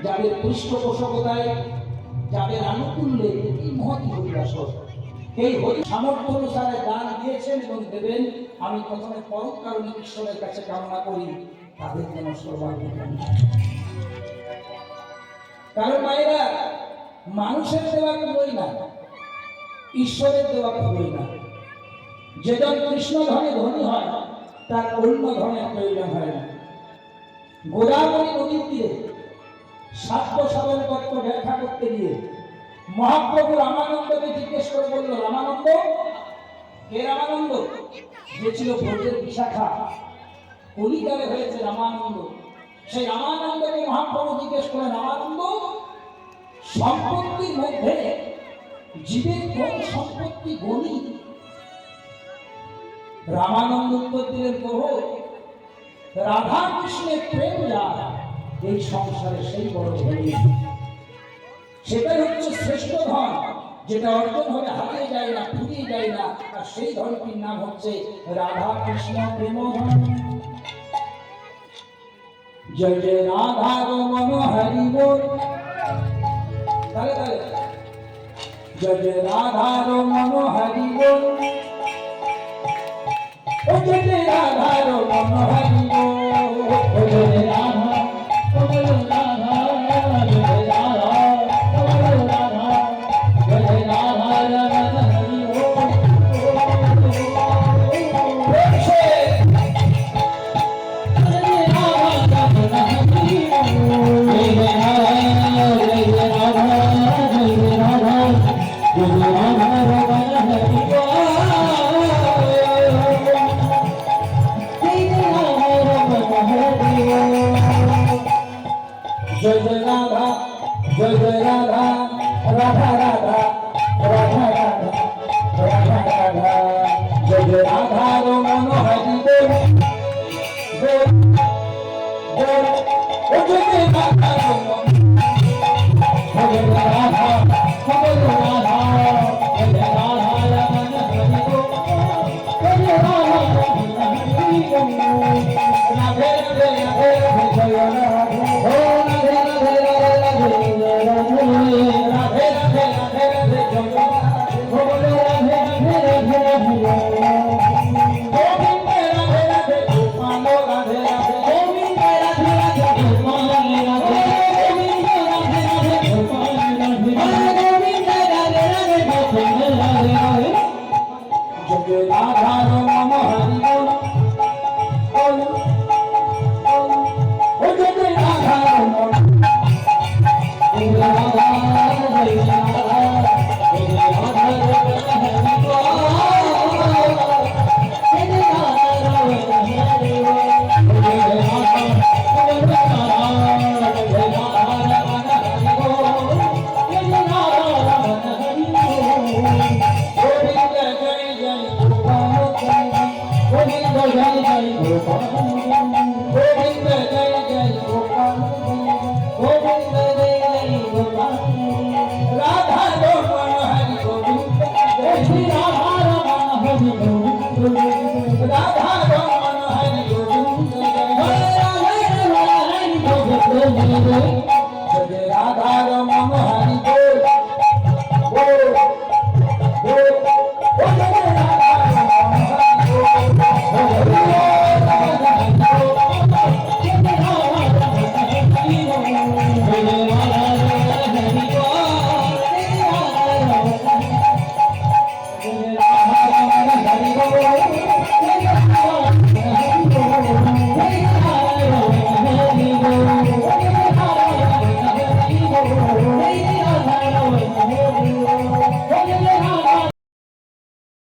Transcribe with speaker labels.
Speaker 1: যাদের পৃষ্ঠপোষকতায়, যাদের আনুকূল্যে এই মহৎ হরিদাসর এই হরি সামর্থ্য অনুসারে দান দিয়েছেন এবং দেবেন। আমি প্রথমে পরম কারণে ঈশ্বরের কাছে কামনা করি তাদের যেন সর্বাধিকারী। কারণ মায়েরা, মানুষের দেওয়া কুলোই না, ঈশ্বরের দেওয়া কুলোই না। যেজন কৃষ্ণ ধনে ধনী হয় তার অন্য ধনের প্রয়োজন হয় না। গোদাবরী নদীর তীরে সাধ্য সাধন তত্ত্ব ব্যাখ্যা করতে গিয়ে মহাপ্রভু রামানন্দকে জিজ্ঞেস করে বলল, রামানন্দ কে? রামানন্দ যে ছিল ব্রজের বিশাখা, কলিকালে হয়েছে রামানন্দ। সেই রামানন্দকে মহাপ্রভু জিজ্ঞেস করে, রামানন্দ সম্পত্তির মধ্যে জীবের কোন সম্পত্তি গণি? রামানন্দ উত্তর দিলেন, প্রভু রাধা কৃষ্ণের প্রেম যার এই সংসারে সেই বড় ধনী। সেটাই হচ্ছে শ্রেষ্ঠ ধন, যেটা অর্জন হবে হারিয়ে যায় না, ফুরিয়ে যায় না। আর সেই ধনটির নাম হচ্ছে রাধা কৃষ্ণ প্রেম ধন। জয় জয় রাধা রমন হরি বল, তাহলে তাহলে জয় জয় রাধা রমন হরি বল, ও জয় জয় রাধা রমন হরি বল, ও জয় জয় রাধা, ও জয় রাধা, জয় রাধা, ও জয় রাধা, জয় রাধা রমন হরি বল। জয় জয় রাধা, জয় জয় রাধা, রাধা রাধা